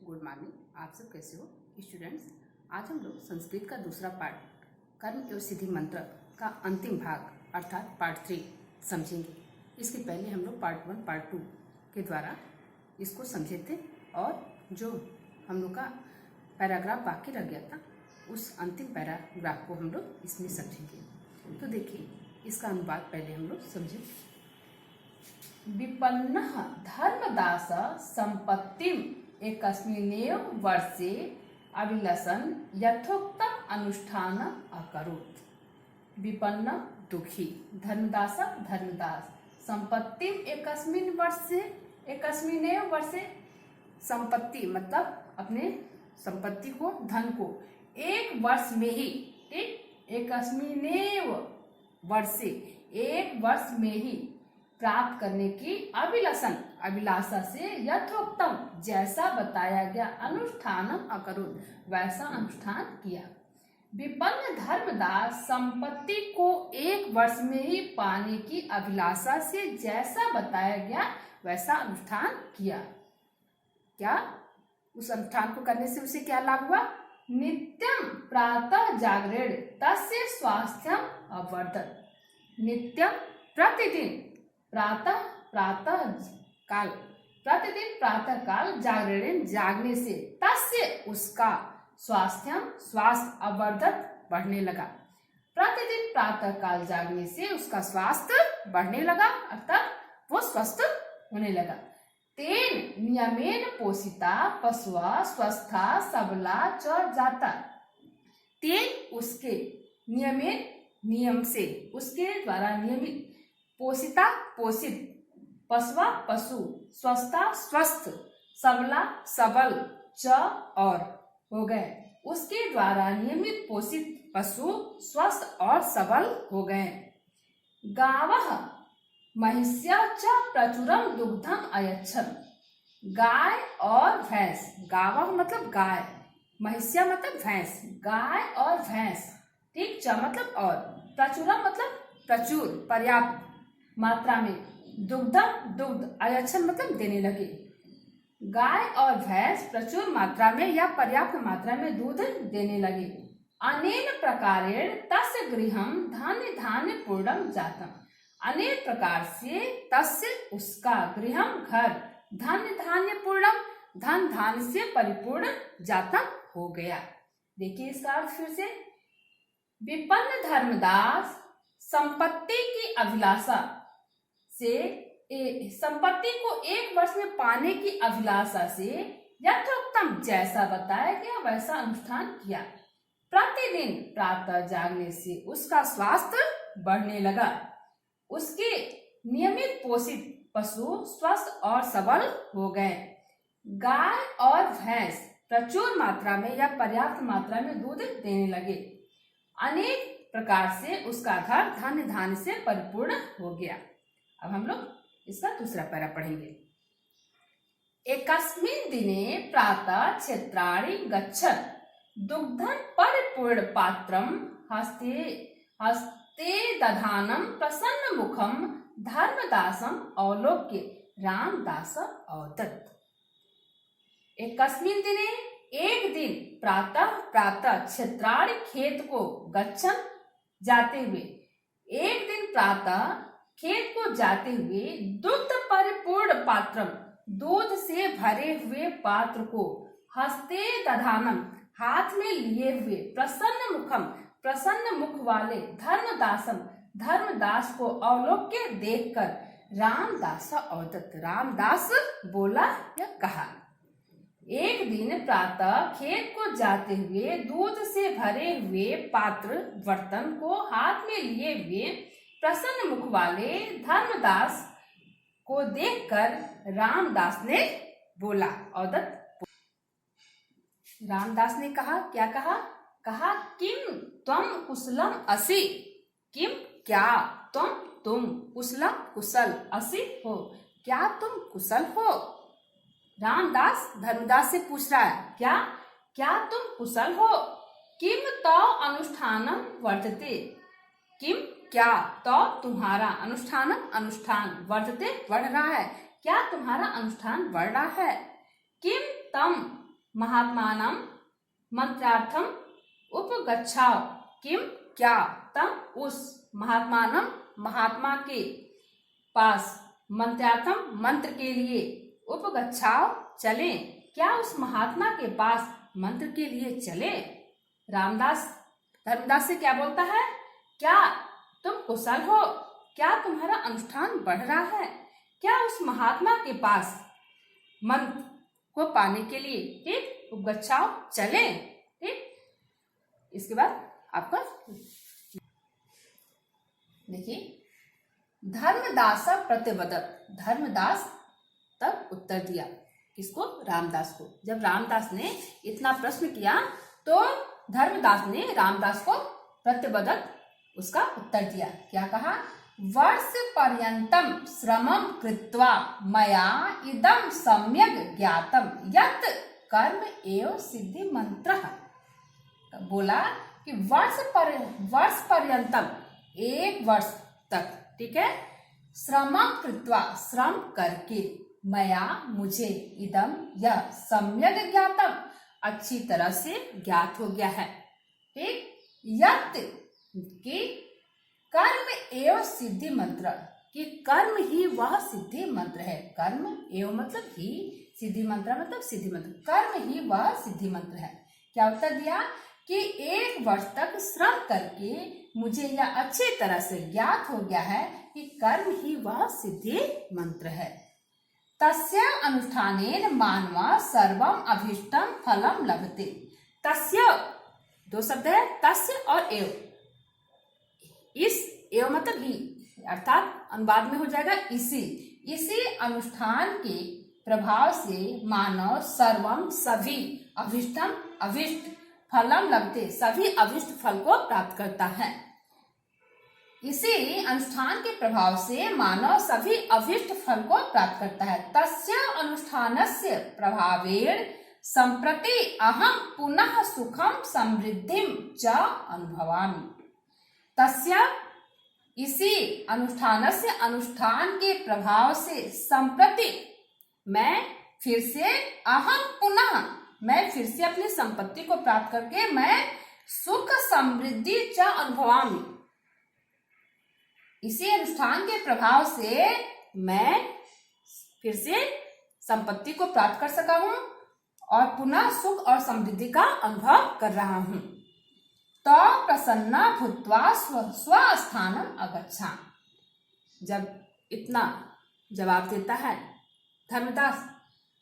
Good morning. आप सब कैसे हो स्टूडेंट्स। आज हम लोग संस्कृत का दूसरा पार्ट कर्म एवं सिद्धि मंत्र का अंतिम भाग अर्थात पार्ट 3 समझेंगे। इसके पहले हम लोग पार्ट 1 पार्ट 2 के द्वारा इसको समझे थे और जो हम लोग का पैराग्राफ बाकी रह गया था उस अंतिम पैराग्राफ को हम लोग इसमें समझेंगे। तो देखिए इसका अनुवाद पहले हम लोग समझें। विपन्नः धर्मदास संपत्तिम एकस्मिन्नेव वर्षे अभिलषन् यथोक्तम अनुष्ठानम् अकरोत्। विपन्न दुखी, धर्मदास संपत्तिम एकस्मिन्नेव वर्षे, संपत्ति मतलब अपने संपत्ति को, धन को एक वर्ष में ही, ठीक, एकस्मिन्नेव वर्षे एक वर्ष में ही प्राप्त करने की अभिलाषा से यथोक्तम जैसा बताया गया अनुष्ठानम अकरोत् वैसा अनुष्ठान किया। विपन्न धर्मदास संपत्ति को एक वर्ष में ही पाने की अभिलाषा से जैसा बताया गया वैसा अनुष्ठान किया। क्या उस अनुष्ठान को करने से उसे क्या लाभ हुआ? नित्यम प्रातः जागरण तस्य स्वास्थ्यम अवर्धत। नित्यम प्रतिदिन प्रतिदिन प्रातः काल जागरण जागने से तस्य उसका स्वास्थ्य अवर्धत बढ़ने लगा। प्रतिदिन प्रातः काल जागने से उसका स्वास्थ्य बढ़ने लगा अर्थात वो स्वस्थ होने लगा। तेन नियमेन पोषिता पशुआ स्वस्था सबला च जाता। तेन उसके नियम से उसके द्वारा नियमित, पोषिता पोषित, पशुआ पशु, स्वस्था स्वस्थ, सबला सबल, च और हो गए। उसके द्वारा नियमित पोषित पशु स्वस्थ और सबल हो गए। गावः महिष्या च प्रचुरम दुग्धम अयच्छन्। गाय और भैंस, गावः मतलब गाय, महिष्या मतलब भैंस, गाय और भैंस, ठीक, च मतलब और, प्रचुरम मतलब प्रचुर, पर्याप्त मात्रा में, दुग्ध अयच्छन् मतलब देने लगे। गाय और भैंस प्रचुर मात्रा में या पर्याप्त मात्रा में दूध देने लगे। अनेन प्रकारेण तस्य गृहं धान्य पूर्णं जातम्। अनेक प्रकार से तस्य उसका, गृहं घर, धान्य पूर्णम धन धान्य से परिपूर्ण जातम हो गया। देखिए इसका अर्थ फिर से। विपन्न धर्मदास संपत्ति की अभिलाषा से, संपत्ति को एक वर्ष में पाने की अभिलाषा से यथोक्तम जैसा बताया गया वैसा अनुष्ठान किया। प्रतिदिन प्रातः जागने से उसका स्वास्थ्य बढ़ने लगा। उसके नियमित पोषित पशु स्वस्थ और सबल हो गए। गाय और भैंस प्रचुर मात्रा में या पर्याप्त मात्रा में दूध देने लगे। अनेक प्रकार से उसका घर धान्य से परिपूर्ण हो गया। अब हम लोग इसका दूसरा पैरा पढ़ेंगे। एकस्मिन् दिने प्रातः क्षेत्राणि गच्छन् दुग्धं परिपूर्ण पात्रं हस्ते दधानं प्रसन्न मुखं धर्मदासं अवलोक्य रामदास अवदत्। एकस्मिन् दिने एक दिन प्रातः क्षेत्राणि खेत को गच्छन् जाते हुए, एक दिन प्रातः खेत को जाते हुए दुग्ध परिपूर्ण पात्रम दूध से भरे हुए पात्र को हस्ते दधानम हाथ में लिए हुए प्रसन्न मुख वाले धर्मदास को अवलोक्य देखकर रामदास अवदत्, रामदास बोला या कहा। एक दिन प्रातः खेत को जाते हुए दूध से भरे हुए पात्र बर्तन को हाथ में लिए हुए प्रसन्न मुख वाले धर्मदास को देखकर रामदास ने बोला, अवदत्, रामदास ने कहा, क्या कहा? कहा किम त्वम कुशलम असि। किम क्या, तुम कुशलम कुशल, असि हो, क्या तुम कुशल हो? रामदास धर्मदास से पूछ रहा है, क्या तुम कुशल हो? किम तो अनुष्ठानम वर्तते। किम क्या, तो तुम्हारा, अनुष्ठान वर्तते बढ़ रहा है, क्या तुम्हारा अनुष्ठान बढ़ रहा है। किम तम महात्मानं मंत्रार्थम उपगच्छाव किम क्या तम उस महात्मानं महात्मा के पास मंत्रार्थम मंत्र के लिए उपगच्छाव चले क्या उस महात्मा के पास मंत्र के लिए चले। रामदास धर्मदास से क्या बोलता है, क्या तुम कुशल हो, क्या तुम्हारा अनुष्ठान बढ़ रहा है, क्या उस महात्मा के पास मंत्र को पाने के लिए ठीक उपगच्छाव चले। ठीक, इसके बाद आपका देखिए, धर्मदास प्रतिवदत, धर्मदास तब उत्तर दिया किसको, रामदास को। जब रामदास ने इतना प्रश्न किया तो धर्मदास ने रामदास को प्रतिवदत उसका उत्तर दिया। क्या कहा, वर्ष पर्यंतम श्रमम कृत्वा मया इदम सम्यक ज्ञातम यत् कर्म एव सिद्धि मंत्र। बोला कि वर्ष पर्यंतम, एक वर्ष तक, ठीक है, श्रमम कृत्वा, श्रम करके, मया मुझे, इदम यह, सम्यक ज्ञातम अच्छी तरह से ज्ञात हो गया है। ठीक, यत् कि कर्म एवं सिद्धि मंत्र, कि कर्म ही वह सिद्धि मंत्र है। कर्म एवं मतलब ही, सिद्धि मंत्र मतलब सिद्धि मंत्र, कर्म ही वह सिद्धि मंत्र है। क्या उत्तर दिया कि एक वर्ष तक श्रम करके मुझे यह अच्छी तरह से ज्ञात हो गया है कि कर्म ही वह सिद्धि मंत्र है। तस्य अनुष्ठानेन मानवा सर्वम अभीष्टम फलम लभते। तस्य, दो शब्द है, तस्य और एव। इस एव मतलब ही, अर्थात अनुवाद में हो जाएगा इसी अनुष्ठान के प्रभाव से मानव सर्वम सभी, अभीष्टम अभीष्ट, फलम लभते सभी अभीष्ट फल को प्राप्त करता है। इसी अनुष्ठान के प्रभाव से मानव सभी अभीष्ट फल को प्राप्त करता है। तस्य अनुष्ठानस्य प्रभावेण संप्रति अहम पुनः सुखम समृद्धिम च अनुभवामि। तस्य, इसी अनुष्ठानस्य, अनुष्ठान के प्रभाव से संप्रति, मैं फिर से, अहम पुनः, मैं फिर से अपनी संपत्ति को प्राप्त करके मैं सुख समृद्धि च अनुभवामि। इसी अनुष्ठान के प्रभाव से मैं फिर से संपत्ति को प्राप्त कर सका हूं और पुनः सुख और समृद्धि का अनुभव कर रहा हूं। तो प्रसन्ना भूत्वा स्वस्थानम अगच्छा। जब इतना जवाब देता है धर्मदास,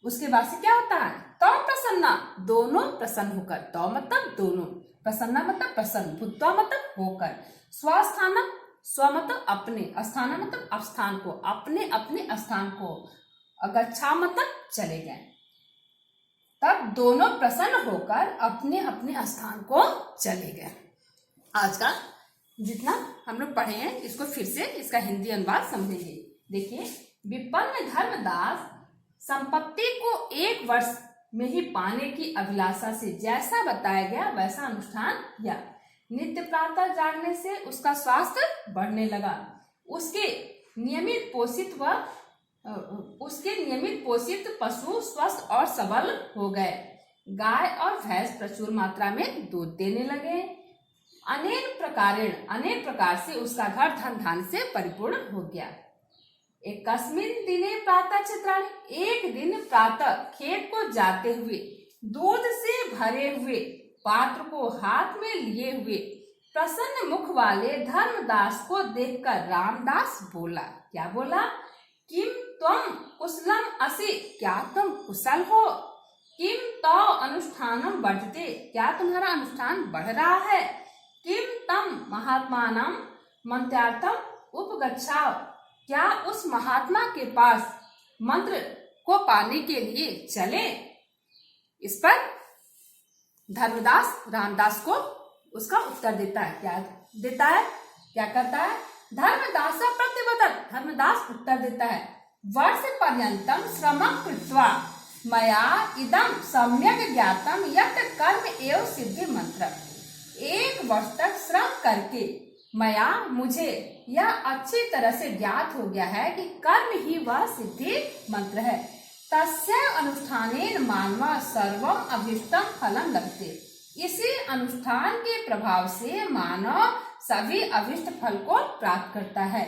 उसके बाद से क्या होता है, तो प्रसन्ना, दोनों प्रसन्न होकर, तो मतलब दोनों, प्रसन्ना मतलब प्रसन्न, भूत्वा मतलब होकर, स्वस्थानम, स्व मतलब अपने, स्थान मतलब स्थान को, अपने अपने स्थान को, अगच्छा मतलब चले गए। तब दोनों प्रसन्न होकर अपने अपने स्थान को चले गए। आज का जितना हम लोग पढ़े हैं इसको फिर से इसका हिंदी अनुवाद समझेंगे। देखिए, विपन्न धर्मदास संपत्ति को एक वर्ष में ही पाने की अभिलाषा से जैसा बताया गया वैसा अनुष्ठान किया। नित्य प्रातः जागने से उसका स्वास्थ्य बढ़ने लगा। उसके नियमित पोषित पशु स्वस्थ और सबल हो गए। गाय और भैंस प्रचुर मात्रा में दूध देने लगे। अनेक प्रकार से उसका घर धन धान्य से परिपूर्ण हो गया। एकस्मिन् दिने प्रातः चित्राणि, एक दिन प्रातः खेत को जाते हुए दूध से भरे हुए पात्र को हाथ में लिए हुए प्रसन्न मुख वाले धर्मदास को देखकर रामदास बोला। क्या बोला, किम त्वम कुशलम असि, क्या तुम कुशल हो, किम तो अनुष्ठानम बढ़ते, क्या तुम्हारा अनुष्ठान बढ़ रहा है, किम तम महात्मानम मंत्रार्थम उपगच्छाव, क्या उस महात्मा के पास मंत्र को पाने के लिए चले। इस पर धर्मदास रामदास को उसका उत्तर देता है। क्या देता है, क्या करता है, धर्मदास प्रतिवदत, धर्मदास उत्तर देता है, वर्ष पर्यंतम श्रमं कृत्वा मया इदम सम्यक ज्ञातम यत् कर्म एव सिद्धि मंत्र। एक वर्ष तक श्रम करके मया, मुझे यह अच्छी तरह से ज्ञात हो गया है कि कर्म ही वह सिद्धि मंत्र है। तस्य अनुष्ठानेन मानव सर्वम अभीष्टम फलम लभते। इसी अनुष्ठान के प्रभाव से मानव सभी अभीष्ट फल को प्राप्त करता है।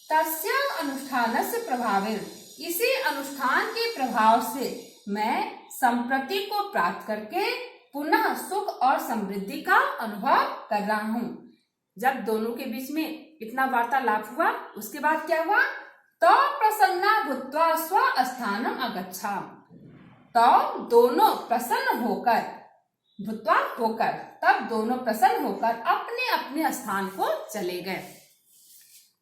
तस्य अनुष्ठानस्य प्रभावेन, इसी अनुष्ठान के प्रभाव से मैं संप्रति को प्राप्त करके पुनः सुख और समृद्धि का अनुभव कर रहा हूँ। जब दोनों के बीच में इतना वार्तालाप हुआ, उसके बाद क्या हुआ? तो प्रसन्ना भूत्वा स्वस्थानम अगच्छाम। तो दोनों प्रसन्न होकर, भूत्वा होकर, तब दोनों प्रसन्न होकर अपने अपने स्थान को चले गए।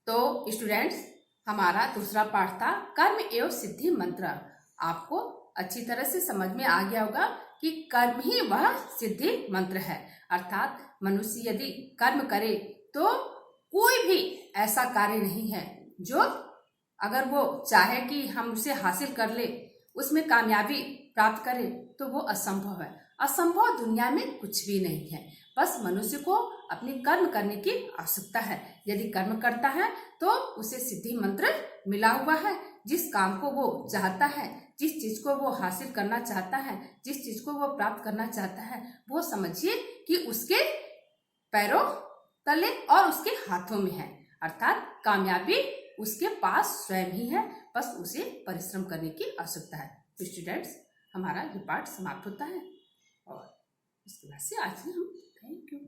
तो स्टूडेंट्स, हमारा दूसरा पाठ था कर्म एवं सिद्धि मंत्र। आपको अच्छी तरह से समझ में आ गया होगा कि कर्म ही वह सिद्धि मंत्र है। अर्थात मनुष्य यदि कर्म करे तो कोई भी ऐसा कार्य नहीं है जो अगर वो चाहे कि हम उसे हासिल कर ले, उसमें कामयाबी प्राप्त करे, तो वो असंभव है। असंभव दुनिया में कुछ भी नहीं है। बस मनुष्य को अपनी कर्म करने की आवश्यकता है। यदि कर्म करता है तो उसे सिद्धि मंत्र मिला हुआ है। जिस काम को वो चाहता है, जिस चीज को वो हासिल करना चाहता है, जिस चीज को वो प्राप्त करना चाहता है, वो समझिए कि उसके पैरों तले और उसके हाथों में है। अर्थात कामयाबी उसके पास स्वयं ही है, बस उसे परिश्रम करने की आवश्यकता है। तो स्टूडेंट्स, हमारा ये पाठ समाप्त होता है और इसके बाद से आज ही हम थैंक यू।